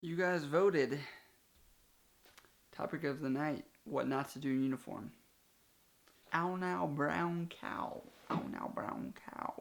You guys voted. Topic of the night: what not to do in uniform. Ow now, brown cow. Ow now, brown cow.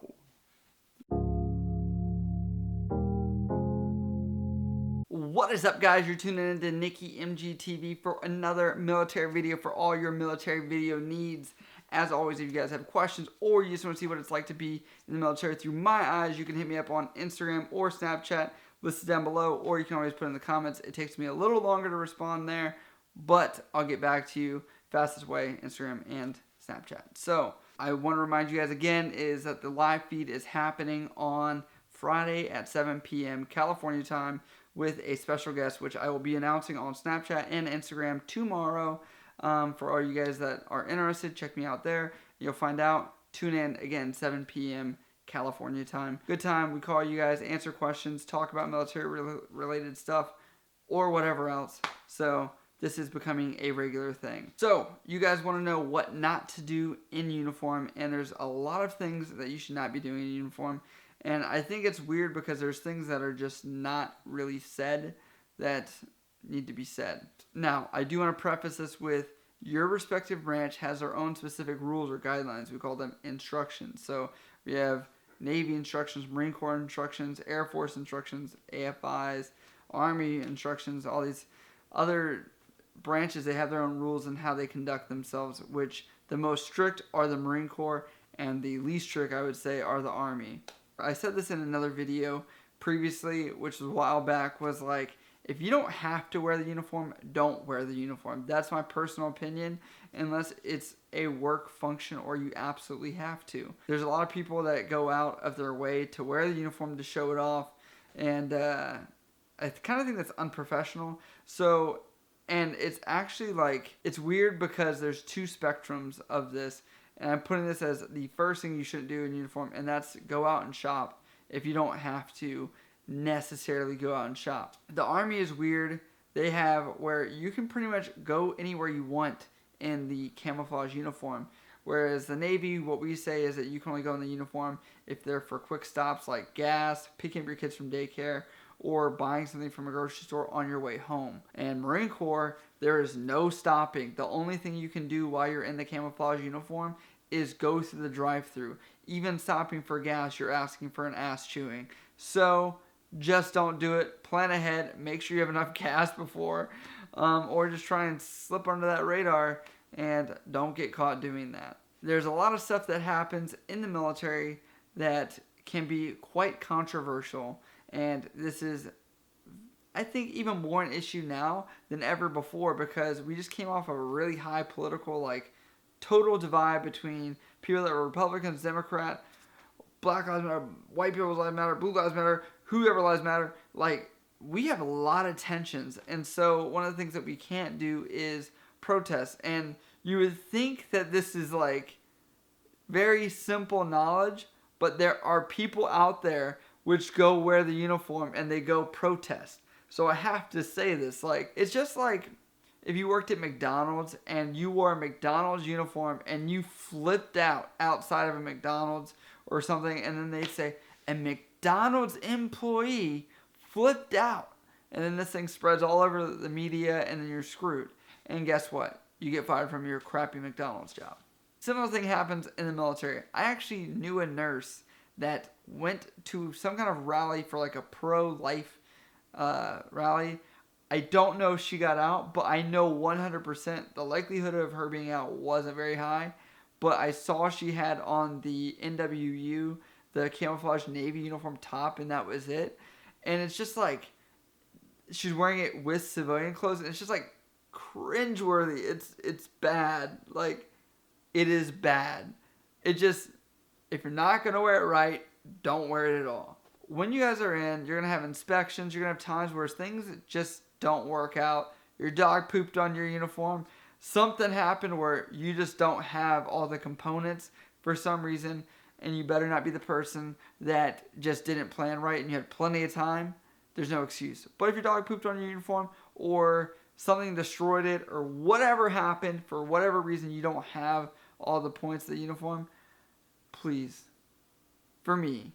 What is up, guys? You're tuning into Nikki MGTV for another military video for all your military video needs. As always, if you guys have questions or you just want to see what it's like to be in the military through my eyes, you can hit me up on Instagram or Snapchat, listed down below, or you can always put in the comments. It takes me a little longer to respond there, but I'll get back to you fastest way, Instagram and Snapchat. So I want to remind you guys again is that the live feed is happening on Friday at 7 p.m. California time with a special guest, which I will be announcing on Snapchat and Instagram tomorrow. For all you guys that are interested, check me out there. You'll find out. Tune in again, 7 p.m. California time. Good time. We call you guys, answer questions, talk about military related stuff, or whatever else. So this is becoming a regular thing. So you guys want to know what not to do in uniform, and there's a lot of things that you should not be doing in uniform. And I think it's weird because there's things that are just not really said that need to be said. Now, I do want to preface this with your respective branch has their own specific rules or guidelines. We call them instructions. So we have Navy instructions, Marine Corps instructions, Air Force instructions, AFIs, Army instructions, all these other branches, they have their own rules and how they conduct themselves, which the most strict are the Marine Corps and the least strict, I would say, are the Army. I said this in another video previously, which was a while back, was like, if you don't have to wear the uniform, don't wear the uniform. That's my personal opinion, unless it's a work function or you absolutely have to. There's a lot of people that go out of their way to wear the uniform to show it off, and I kind of think that's unprofessional. So, and it's actually like, it's weird because there's two spectrums of this, and I'm putting this as the first thing you shouldn't do in uniform, and that's go out and shop if you don't have to necessarily go out and shop. The Army is weird. They have where you can pretty much go anywhere you want in the camouflage uniform. Whereas the Navy, what we say is that you can only go in the uniform if they're for quick stops like gas, picking up your kids from daycare, or buying something from a grocery store on your way home. And Marine Corps, there is no stopping. The only thing you can do while you're in the camouflage uniform is go through the drive-thru. Even stopping for gas, you're asking for an ass chewing. So just don't do it. Plan ahead. Make sure you have enough gas before, or just try and slip under that radar and don't get caught doing that. There's a lot of stuff that happens in the military that can be quite controversial, and this is, I think, even more an issue now than ever before because we just came off of a really high political, like, total divide between people that were Republicans, Democrat, Black Lives Matter, white people's lives matter, blue lives matter, whoever lives matter. Like, we have a lot of tensions. And so one of the things that we can't do is protest. And you would think that this is like very simple knowledge, but there are people out there which go wear the uniform and they go protest. So I have to say this, like, it's just like if you worked at McDonald's and you wore a McDonald's uniform and you flipped out outside of a McDonald's or something, and then they'd say, a McDonald's employee flipped out. And then this thing spreads all over the media, and then you're screwed. And guess what? You get fired from your crappy McDonald's job. Similar thing happens in the military. I actually knew a nurse that went to some kind of rally for like a pro-life rally. I don't know if she got out, but I know 100% the likelihood of her being out wasn't very high. But I saw she had on the NWU, the camouflage Navy uniform top, and that was it. And it's just like, she's wearing it with civilian clothes, and it's just like cringeworthy. It's bad. Like, it is bad. It just, if you're not going to wear it right, don't wear it at all. When you guys are in, you're going to have inspections. You're going to have times where things just don't work out. Your dog pooped on your uniform. Something happened where you just don't have all the components for some reason, and you better not be the person that just didn't plan right and you had plenty of time. There's no excuse. But if your dog pooped on your uniform or something destroyed it or whatever happened, for whatever reason you don't have all the points of the uniform, please, for me,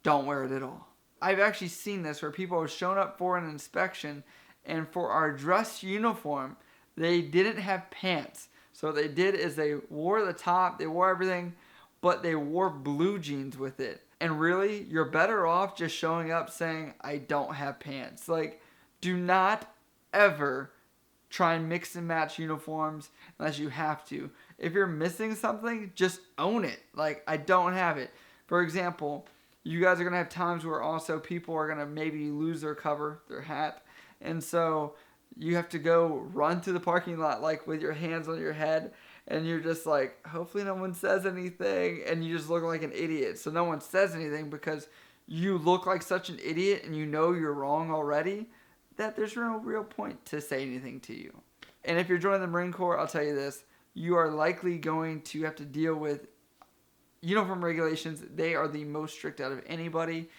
don't wear it at all. I've actually seen this where people have shown up for an inspection, and for our dress uniform, they didn't have pants. So what they did is they wore the top, they wore everything, but they wore blue jeans with it. And really, you're better off just showing up saying, I don't have pants. Like, do not ever try and mix and match uniforms unless you have to. If you're missing something, just own it. Like, I don't have it. For example, you guys are going to have times where also people are going to maybe lose their cover, their hat. And so you have to go run through the parking lot like with your hands on your head. And you're just like, hopefully no one says anything. And you just look like an idiot. So no one says anything because you look like such an idiot and you know you're wrong already, that there's no real point to say anything to you. And if you're joining the Marine Corps, I'll tell you this, you are likely going to have to deal with uniform regulations. They are the most strict out of anybody.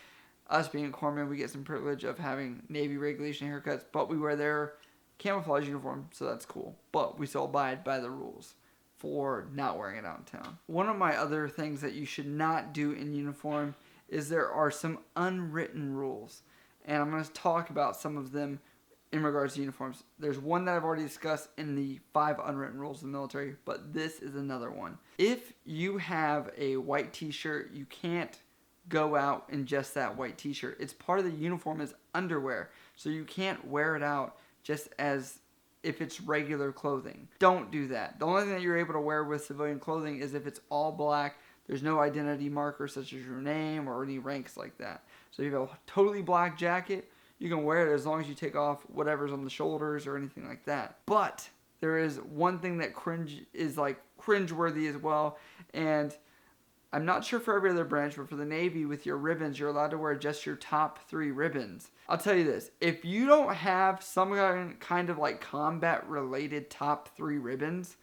Us being corpsmen, we get some privilege of having Navy regulation haircuts, but we wear their camouflage uniform, so that's cool. But we still abide by the rules for not wearing it out in town. One of my other things that you should not do in uniform is there are some unwritten rules. And I'm going to talk about some of them in regards to uniforms. There's one that I've already discussed in the 5 unwritten rules of the military, but this is another one. If you have a white t-shirt, you can't go out in just that white t-shirt. It's part of the uniform as underwear, so you can't wear it out just as if it's regular clothing. Don't do that. The only thing that you're able to wear with civilian clothing is if it's all black. There's no identity marker such as your name or any ranks like that. So if you have a totally black jacket, you can wear it as long as you take off whatever's on the shoulders or anything like that. But there is one thing that cringeworthy as well, and I'm not sure for every other branch, but for the Navy, with your ribbons, you're allowed to wear just your top 3 ribbons. I'll tell you this, if you don't have some kind of like combat related top 3 ribbons,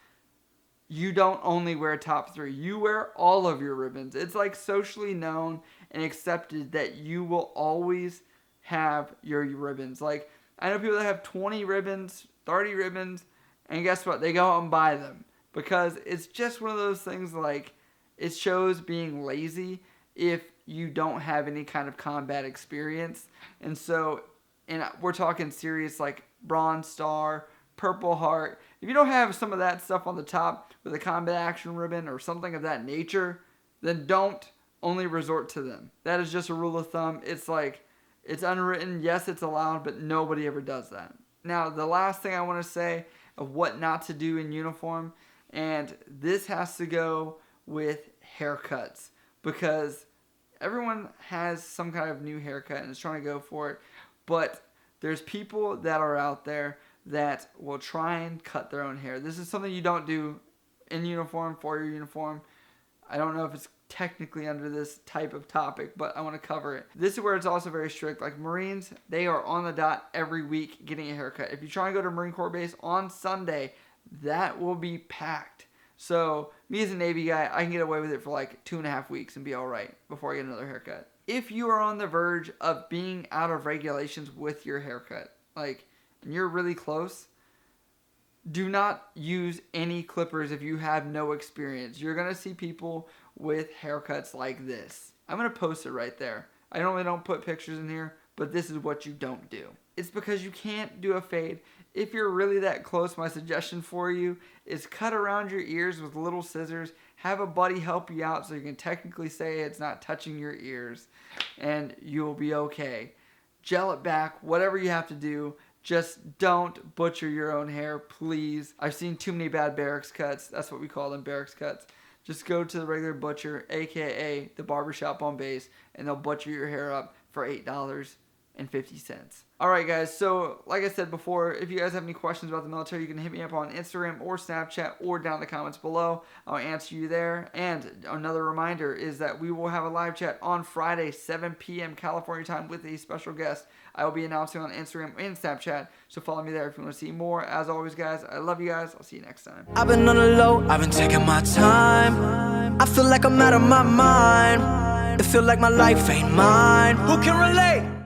you don't only wear top 3. You wear all of your ribbons. It's like socially known and accepted that you will always have your ribbons. Like, I know people that have 20 ribbons, 30 ribbons, and guess what? They go out and buy them. Because it's just one of those things like, it shows being lazy if you don't have any kind of combat experience. And so, and we're talking serious like Bronze Star, Purple Heart. If you don't have some of that stuff on the top with a combat action ribbon or something of that nature, then don't only resort to them. That is just a rule of thumb. It's like, it's unwritten. Yes, it's allowed, but nobody ever does that. Now, the last thing I want to say of what not to do in uniform, and this has to go with haircuts, because everyone has some kind of new haircut and is trying to go for it, but there's people that are out there that will try and cut their own hair. This is something you don't do in uniform, for your uniform. I don't know if it's technically under this type of topic, but I want to cover it. This is where it's also very strict. Like Marines, they are on the dot every week getting a haircut. If you try and go to Marine Corps base on Sunday, that will be packed. So me as a Navy guy, I can get away with it for like 2.5 weeks and be all right before I get another haircut. If you are on the verge of being out of regulations with your haircut, like, and you're really close, do not use any clippers if you have no experience. You're going to see people with haircuts like this. I'm going to post it right there. I normally don't put pictures in here, but this is what you don't do. It's because you can't do a fade. If you're really that close, my suggestion for you is cut around your ears with little scissors. Have a buddy help you out so you can technically say it's not touching your ears, and you'll be okay. Gel it back, whatever you have to do. Just don't butcher your own hair, please. I've seen too many bad barracks cuts. That's what we call them, barracks cuts. Just go to the regular butcher, aka the barbershop on base, and they'll butcher your hair up for $8.50. Alright guys, so like I said before, if you guys have any questions about the military, you can hit me up on Instagram or Snapchat or down in the comments below. I'll answer you there. And another reminder is that we will have a live chat on Friday, 7 p.m. California time with a special guest. I will be announcing on Instagram and Snapchat, so follow me there if you want to see more. As always guys, I love you guys. I'll see you next time. I've been on the low, I've been taking my time. I feel like I'm out of my mind. It feel like my life ain't mine. Who can relate?